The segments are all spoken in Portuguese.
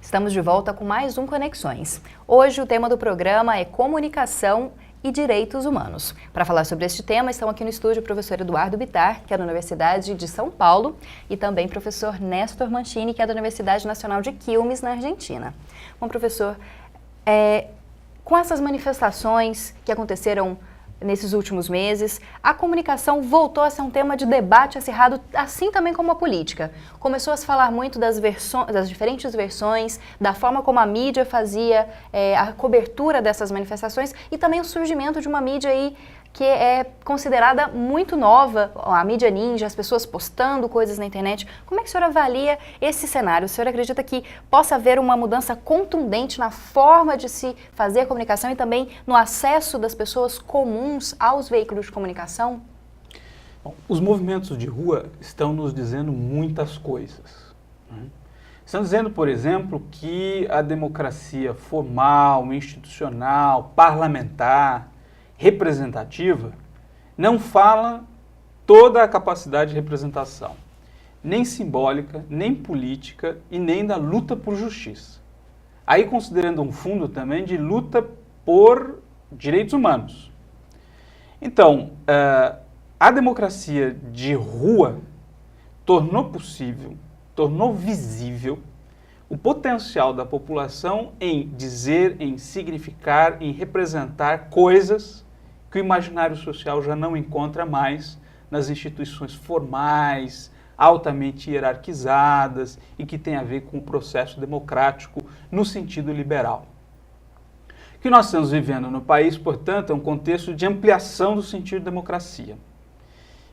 Estamos de volta com mais um Conexões. Hoje o tema do programa é comunicação e direitos humanos. Para falar sobre este tema, estão aqui no estúdio o professor Eduardo Bittar, que é da Universidade de São Paulo, e também o professor Néstor Mancini, que é da Universidade Nacional de Quilmes, na Argentina. Bom, professor, com essas manifestações que aconteceram nesses últimos meses, a comunicação voltou a ser um tema de debate acirrado, assim também como a política. Começou a se falar muito das diferentes versões, da forma como a mídia fazia a cobertura dessas manifestações e também o surgimento de uma mídia aí que é considerada muito nova, a mídia ninja, as pessoas postando coisas na internet. Como é que o senhor avalia esse cenário? O senhor acredita que possa haver uma mudança contundente na forma de se fazer a comunicação e também no acesso das pessoas comuns aos veículos de comunicação? Bom, os movimentos de rua estão nos dizendo muitas coisas. Estão dizendo, por exemplo, que a democracia formal, institucional, parlamentar, representativa, não fala toda a capacidade de representação, nem simbólica, nem política e nem da luta por justiça. Aí considerando um fundo também de luta por direitos humanos. Então, a democracia de rua tornou possível, tornou visível o potencial da população em dizer, em significar, em representar coisas que o imaginário social já não encontra mais nas instituições formais, altamente hierarquizadas e que tem a ver com o processo democrático no sentido liberal. O que nós estamos vivendo no país, portanto, é um contexto de ampliação do sentido de democracia,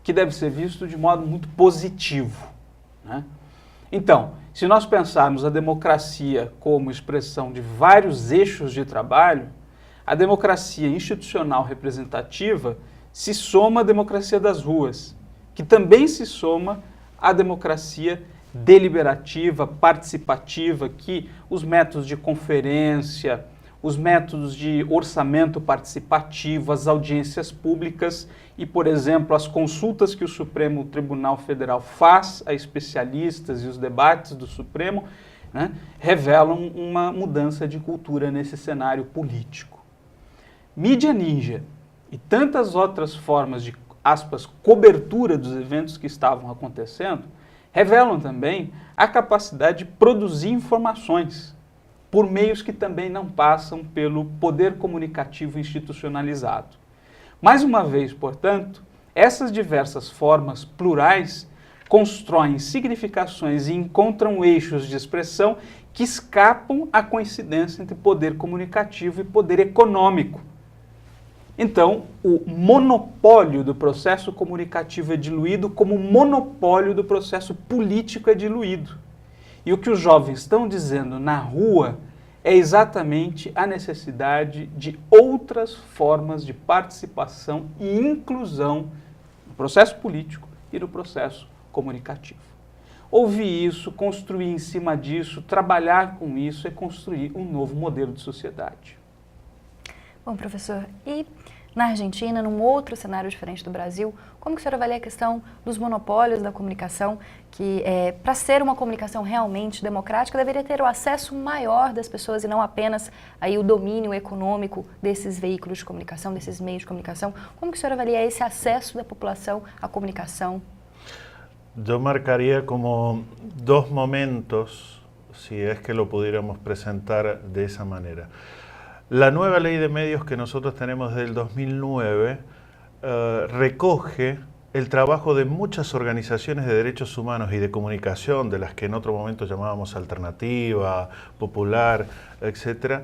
que deve ser visto de modo muito positivo, né? Então, se nós pensarmos a democracia como expressão de vários eixos de trabalho, a democracia institucional representativa se soma à democracia das ruas, que também se soma à democracia deliberativa, participativa, que os métodos de conferência, os métodos de orçamento participativo, as audiências públicas e, por exemplo, as consultas que o Supremo Tribunal Federal faz a especialistas e os debates do Supremo, né, revelam uma mudança de cultura nesse cenário político. Mídia ninja e tantas outras formas de, aspas, cobertura dos eventos que estavam acontecendo, revelam também a capacidade de produzir informações por meios que também não passam pelo poder comunicativo institucionalizado. Mais uma vez, portanto, essas diversas formas plurais constroem significações e encontram eixos de expressão que escapam à coincidência entre poder comunicativo e poder econômico. Então, o monopólio do processo comunicativo é diluído como o monopólio do processo político é diluído. E o que os jovens estão dizendo na rua é exatamente a necessidade de outras formas de participação e inclusão no processo político e no processo comunicativo. Ouvir isso, construir em cima disso, trabalhar com isso é construir um novo modelo de sociedade. Bom, professor, e na Argentina, num outro cenário diferente do Brasil, como que o senhor avalia a questão dos monopólios da comunicação, que para ser uma comunicação realmente democrática, deveria ter o acesso maior das pessoas e não apenas aí o domínio econômico desses veículos de comunicação, desses meios de comunicação? Como que o senhor avalia esse acesso da população à comunicação? Yo marcaría como dos momentos, si es que lo pudiéramos presentar de esa manera. La nueva ley de medios que nosotros tenemos del 2009 recoge el trabajo de muchas organizaciones de derechos humanos y de comunicación, de las que en otro momento llamábamos Alternativa, Popular, etc.,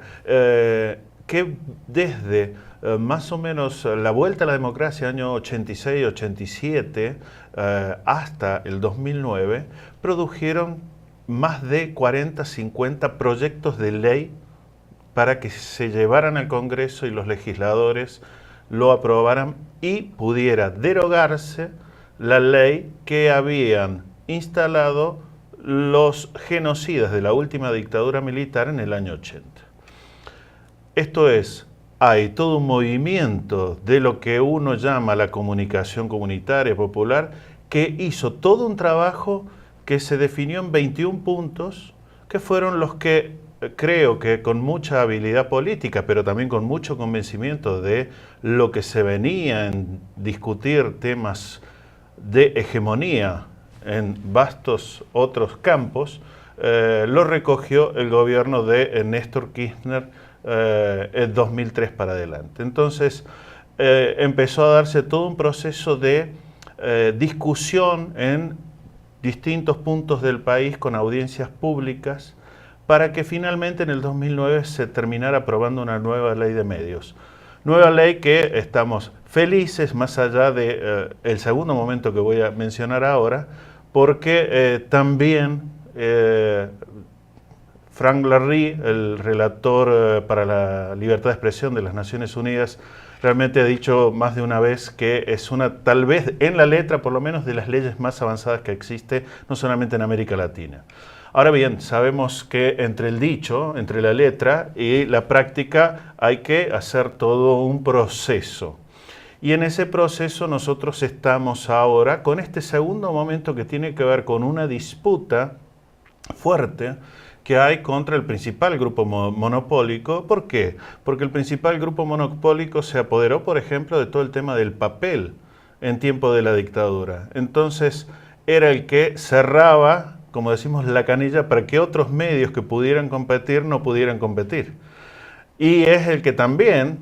que desde más o menos la vuelta a la democracia, año 86-87, hasta el 2009, produjeron más de 40-50 proyectos de ley para que se llevaran al Congreso y los legisladores lo aprobaran y pudiera derogarse la ley que habían instalado los genocidas de la última dictadura militar en el año 80. Esto es, hay todo un movimiento de lo que uno llama la comunicación comunitaria popular que hizo todo un trabajo que se definió en 21 puntos que fueron los que creo que con mucha habilidad política, pero también con mucho convencimiento de lo que se venía en discutir temas de hegemonía en vastos otros campos, lo recogió el gobierno de Néstor Kirchner en 2003 para adelante. Entonces empezó a darse todo un proceso de discusión en distintos puntos del país con audiencias públicas para que finalmente en el 2009 se terminara aprobando una nueva ley de medios. Nueva ley que estamos felices, más allá de el segundo momento que voy a mencionar ahora, porque también Frank Larry, el relator para la libertad de expresión de las Naciones Unidas, realmente ha dicho más de una vez que es una, tal vez en la letra, por lo menos, de las leyes más avanzadas que existe, no solamente en América Latina. Ahora bien, sabemos que entre el dicho, entre la letra y la práctica hay que hacer todo un proceso. Y en ese proceso nosotros estamos ahora con este segundo momento que tiene que ver con una disputa fuerte que hay contra el principal grupo monopólico. ¿Por qué? Porque el principal grupo monopólico se apoderó, por ejemplo, de todo el tema del papel en tiempo de la dictadura. Entonces era el que cerraba, como decimos, la canilla para que otros medios que pudieran competir no pudieran competir. Y es el que también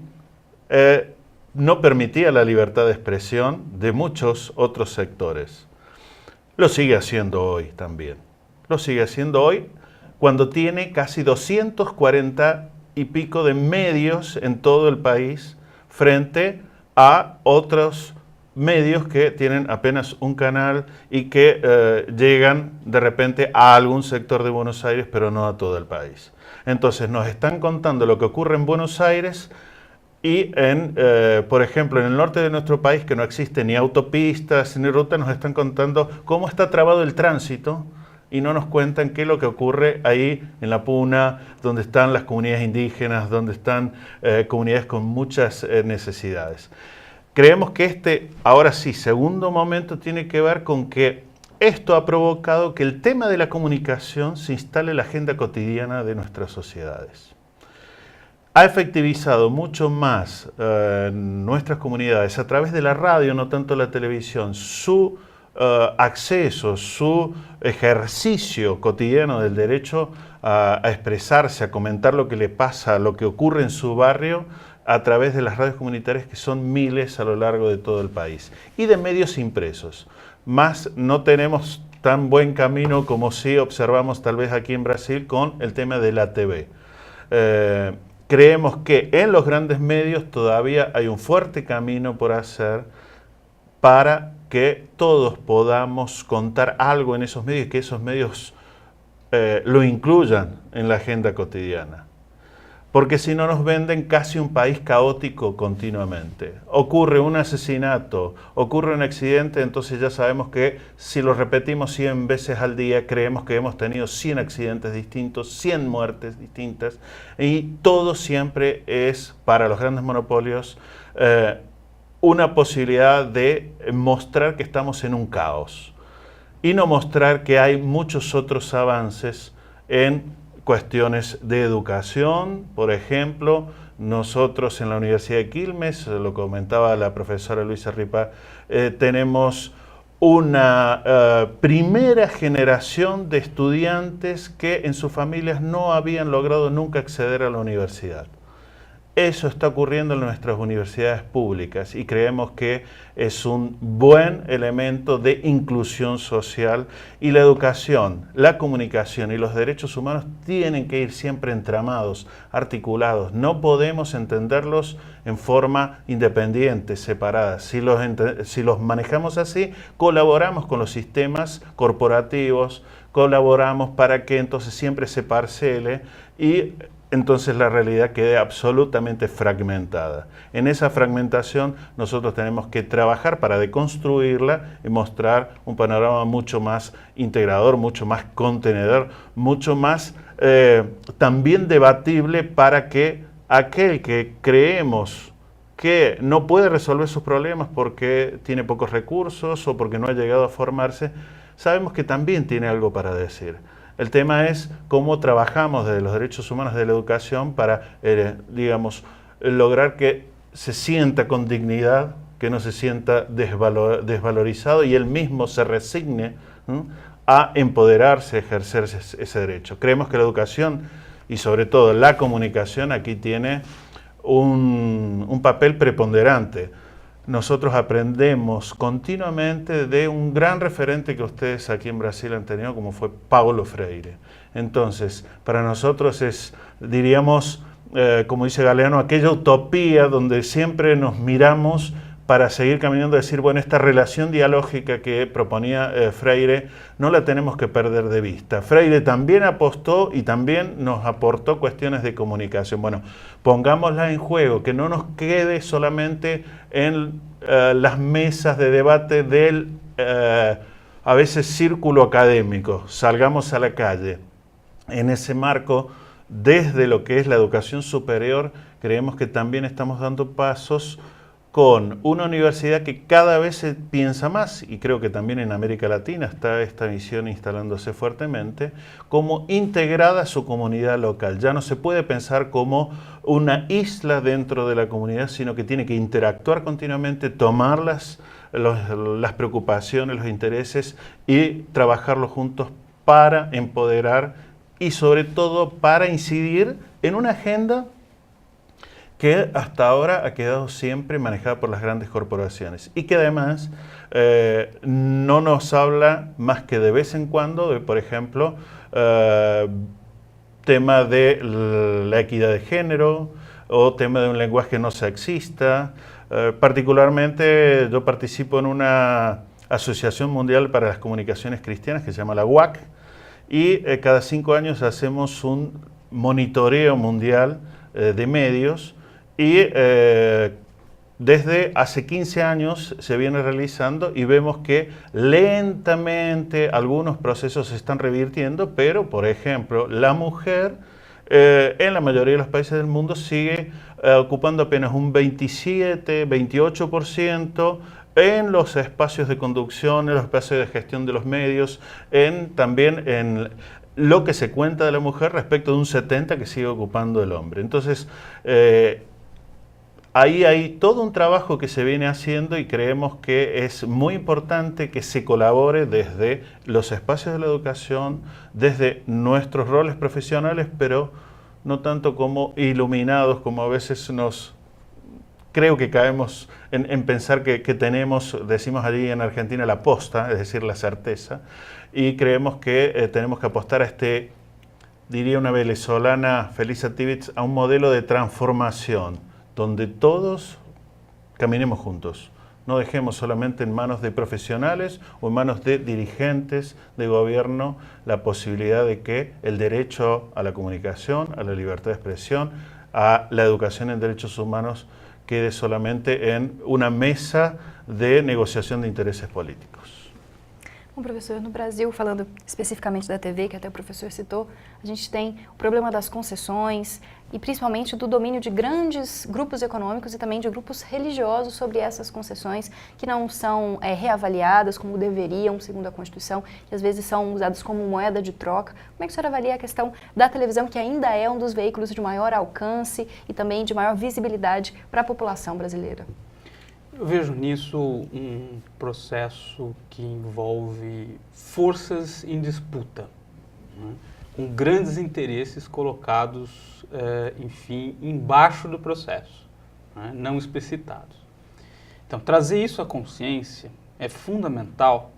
no permitía la libertad de expresión de muchos otros sectores. Lo sigue haciendo hoy también. Lo sigue haciendo hoy cuando tiene casi 240 y pico de medios en todo el país frente a otros medios que tienen apenas un canal y que llegan de repente a algún sector de Buenos Aires, pero no a todo el país. Entonces nos están contando lo que ocurre en Buenos Aires y, por ejemplo, en el norte de nuestro país, que no existe ni autopistas ni ruta, nos están contando cómo está trabado el tránsito y no nos cuentan qué es lo que ocurre ahí en la Puna, donde están las comunidades indígenas, donde están comunidades con muchas necesidades. Creemos que este, ahora sí, segundo momento tiene que ver con que esto ha provocado que el tema de la comunicación se instale en la agenda cotidiana de nuestras sociedades. Ha efectivizado mucho más nuestras comunidades a través de la radio, no tanto la televisión, su acceso, su ejercicio cotidiano del derecho a expresarse, a comentar lo que le pasa, lo que ocurre en su barrio, a través de las radios comunitarias, que son miles a lo largo de todo el país, y de medios impresos. Más no tenemos tan buen camino como sí observamos tal vez aquí en Brasil con el tema de la TV. Creemos que en los grandes medios todavía hay un fuerte camino por hacer para que todos podamos contar algo en esos medios y que esos medios lo incluyan en la agenda cotidiana. Porque si no nos venden casi un país caótico continuamente. Ocurre un asesinato, ocurre un accidente, entonces ya sabemos que si lo repetimos 100 veces al día, creemos que hemos tenido 100 accidentes distintos, 100 muertes distintas, y todo siempre es, para los grandes monopolios, una posibilidad de mostrar que estamos en un caos y no mostrar que hay muchos otros avances en cuestiones de educación. Por ejemplo, nosotros en la Universidad de Quilmes, lo comentaba la profesora Luisa Ripa, tenemos una primera generación de estudiantes que en sus familias no habían logrado nunca acceder a la universidad. Eso está ocurriendo en nuestras universidades públicas y creemos que es un buen elemento de inclusión social, y la educación, la comunicación y los derechos humanos tienen que ir siempre entramados, articulados. No podemos entenderlos en forma independiente, separada. Si los manejamos así, colaboramos con los sistemas corporativos, colaboramos para que entonces siempre se parcele y entonces la realidad quede absolutamente fragmentada. En esa fragmentación nosotros tenemos que trabajar para deconstruirla y mostrar un panorama mucho más integrador, mucho más contenedor, mucho más también debatible, para que aquel que creemos que no puede resolver sus problemas porque tiene pocos recursos o porque no ha llegado a formarse, sabemos que también tiene algo para decir. El tema es cómo trabajamos desde los derechos humanos de la educación para, digamos, lograr que se sienta con dignidad, que no se sienta desvalorizado y él mismo se resigne, ¿no?, a empoderarse, a ejercer ese derecho. Creemos que la educación y sobre todo la comunicación aquí tiene un papel preponderante. Nosotros aprendemos continuamente de un gran referente que ustedes aquí en Brasil han tenido, como fue Paulo Freire. Entonces, para nosotros es, diríamos, como dice Galeano, aquella utopía donde siempre nos miramos para seguir caminando, decir, bueno, esta relación dialógica que proponía Freire no la tenemos que perder de vista. Freire también apostó y también nos aportó cuestiones de comunicación. Bueno, pongámosla en juego, que no nos quede solamente en las mesas de debate del, a veces, círculo académico. Salgamos a la calle. En ese marco, desde lo que es la educación superior, creemos que también estamos dando pasos con una universidad que cada vez se piensa más, y creo que también en América Latina está esta visión instalándose fuertemente, como integrada a su comunidad local. Ya no se puede pensar como una isla dentro de la comunidad, sino que tiene que interactuar continuamente, tomar las preocupaciones, los intereses y trabajarlos juntos para empoderar y sobre todo para incidir en una agenda que hasta ahora ha quedado siempre manejada por las grandes corporaciones y que además no nos habla más que de vez en cuando de, por ejemplo, tema de la equidad de género o tema de un lenguaje no sexista. Particularmente yo participo en una Asociación Mundial para las Comunicaciones Cristianas que se llama la UAC y cada 5 años hacemos un monitoreo mundial de medios. Y desde hace 15 años se viene realizando y vemos que lentamente algunos procesos se están revirtiendo, pero, por ejemplo, la mujer en la mayoría de los países del mundo sigue ocupando apenas un 27, 28% en los espacios de conducción, en los espacios de gestión de los medios, también en lo que se cuenta de la mujer respecto de un 70% que sigue ocupando el hombre. Entonces, ahí hay todo un trabajo que se viene haciendo y creemos que es muy importante que se colabore desde los espacios de la educación, desde nuestros roles profesionales, pero no tanto como iluminados, como a veces creo que caemos en pensar que tenemos, decimos allí en Argentina, la posta, es decir, la certeza, y creemos que tenemos que apostar a diría una venezolana, Felisa Tivitz, a un modelo de transformación, donde todos caminemos juntos. No dejemos solamente en manos de profesionales o en manos de dirigentes de gobierno la posibilidad de que el derecho a la comunicación, a la libertad de expresión, a la educación en derechos humanos quede solamente en una mesa de negociação de interesses políticos. Bom, professor, no Brasil, falando especificamente da TV, que até o professor citou, a gente tem o problema das concessões e principalmente do domínio de grandes grupos econômicos e também de grupos religiosos sobre essas concessões que não são reavaliadas como deveriam, segundo a Constituição, que às vezes são usadas como moeda de troca. Como é que o senhor avalia a questão da televisão, que ainda é um dos veículos de maior alcance e também de maior visibilidade para a população brasileira? Eu vejo nisso um processo que envolve forças em disputa, né, com grandes interesses colocados, enfim, embaixo do processo, né, não explicitados. Então, trazer isso à consciência é fundamental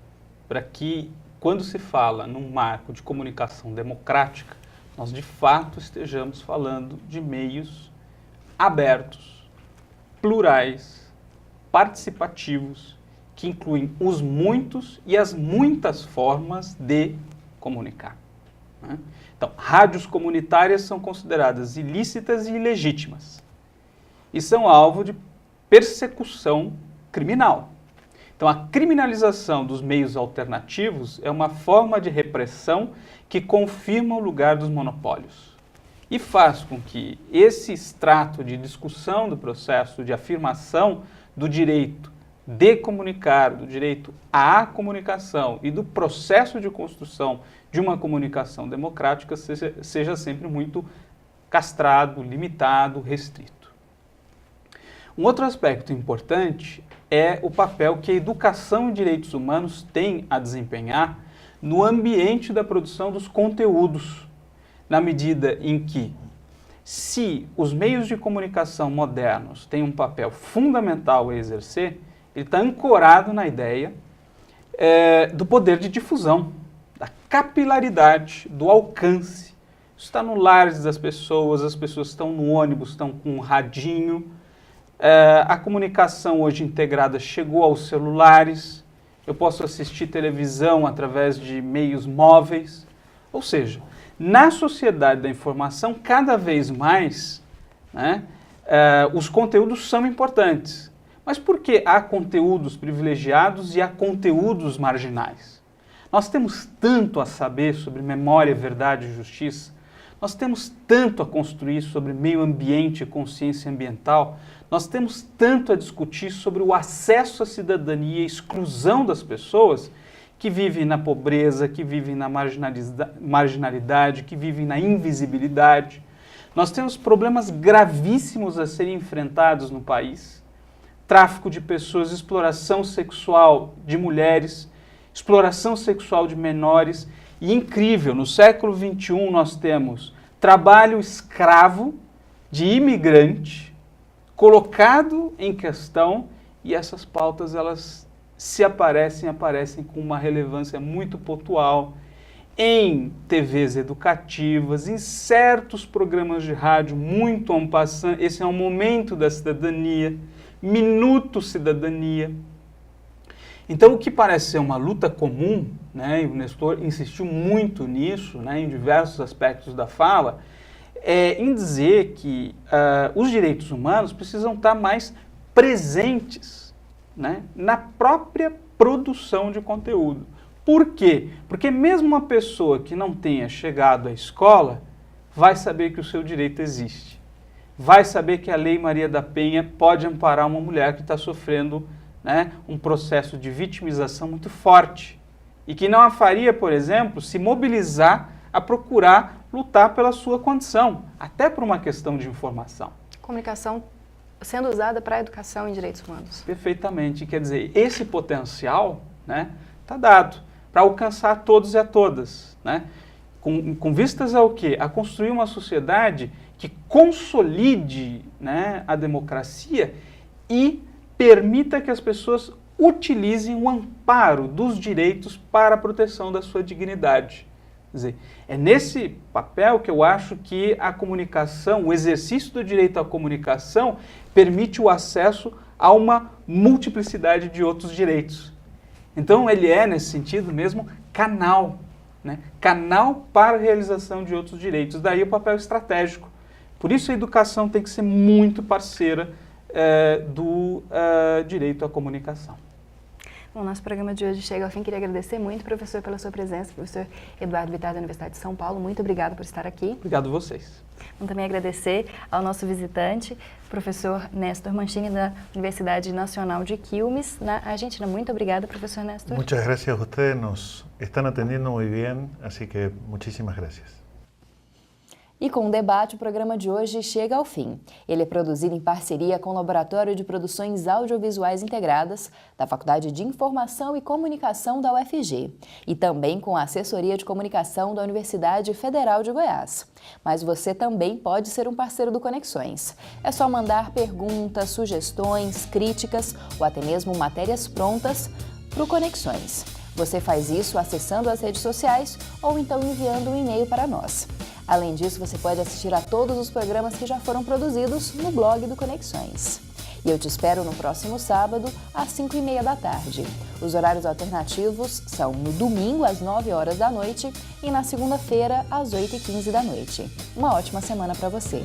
para que, quando se fala num marco de comunicação democrática, nós de fato estejamos falando de meios abertos, plurais, participativos, que incluem os muitos e as muitas formas de comunicar, né? Então, rádios comunitárias são consideradas ilícitas e ilegítimas e são alvo de persecução criminal. Então, a criminalização dos meios alternativos é uma forma de repressão que confirma o lugar dos monopólios e faz com que esse extrato de discussão do processo de afirmação do direito de comunicar, do direito à comunicação e do processo de construção de uma comunicação democrática seja sempre muito castrado, limitado, restrito. Um outro aspecto importante é o papel que a educação em direitos humanos tem a desempenhar no ambiente da produção dos conteúdos, na medida em que, se os meios de comunicação modernos têm um papel fundamental a exercer, ele está ancorado na ideia do poder de difusão, da capilaridade, do alcance. Isso está no lar das pessoas, as pessoas estão no ônibus, estão com um radinho. A comunicação hoje integrada chegou aos celulares, eu posso assistir televisão através de meios móveis. Ou seja, na sociedade da informação, cada vez mais, né, os conteúdos são importantes. Mas por que há conteúdos privilegiados e há conteúdos marginais? Nós temos tanto a saber sobre memória, verdade e justiça, nós temos tanto a construir sobre meio ambiente e consciência ambiental, nós temos tanto a discutir sobre o acesso à cidadania e a exclusão das pessoas que vivem na pobreza, que vivem na marginalidade, que vivem na invisibilidade. Nós temos problemas gravíssimos a serem enfrentados no país. Tráfico de pessoas, exploração sexual de mulheres, exploração sexual de menores. E incrível, no século XXI nós temos trabalho escravo de imigrante colocado em questão, e essas pautas, elas se aparecem com uma relevância muito pontual em TVs educativas, em certos programas de rádio muito en passant. Esse é um momento da cidadania, Minuto Cidadania. Então, o que parece ser uma luta comum, né, e o Nestor insistiu muito nisso, né, em diversos aspectos da fala, em dizer que os direitos humanos precisam estar mais presentes, né, na própria produção de conteúdo. Por quê? Porque mesmo uma pessoa que não tenha chegado à escola vai saber que o seu direito existe. Vai saber que a Lei Maria da Penha pode amparar uma mulher que está sofrendo, né, um processo de vitimização muito forte e que não a faria, por exemplo, se mobilizar a procurar lutar pela sua condição, até por uma questão de informação. Comunicação sendo usada para a educação em direitos humanos. Perfeitamente. Quer dizer, esse potencial, né, está dado para alcançar todos e a todas, né, com vistas ao quê? A construir uma sociedade que consolide, né, a democracia e permita que as pessoas utilizem o amparo dos direitos para a proteção da sua dignidade. Quer dizer, é nesse papel que eu acho que a comunicação, o exercício do direito à comunicação, permite o acesso a uma multiplicidade de outros direitos. Então, ele é, nesse sentido mesmo, canal, né? Canal para a realização de outros direitos. Daí o papel estratégico. Por isso, a educação tem que ser muito parceira do direito à comunicação. Bom, nosso programa de hoje chega ao fim. Queria agradecer muito, professor, pela sua presença, professor Eduardo Bittar, da Universidade de São Paulo. Muito obrigado por estar aqui. Obrigado a vocês. Vamos também agradecer ao nosso visitante, professor Néstor Mancini, da Universidade Nacional de Quilmes, na Argentina. Muito obrigada, professor Néstor. Muchas gracias a ustedes, nos están atendiendo muy bien, así que muchísimas gracias. E com o debate, o programa de hoje chega ao fim. Ele é produzido em parceria com o Laboratório de Produções Audiovisuais Integradas da Faculdade de Informação e Comunicação da UFG e também com a Assessoria de Comunicação da Universidade Federal de Goiás. Mas você também pode ser um parceiro do Conexões. É só mandar perguntas, sugestões, críticas ou até mesmo matérias prontas para o Conexões. Você faz isso acessando as redes sociais ou então enviando um e-mail para nós. Além disso, você pode assistir a todos os programas que já foram produzidos no blog do Conexões. E eu te espero no próximo sábado, às 5h30 da tarde. Os horários alternativos são no domingo, às 9 horas da noite, e na segunda-feira, às 8h15 da noite. Uma ótima semana para você!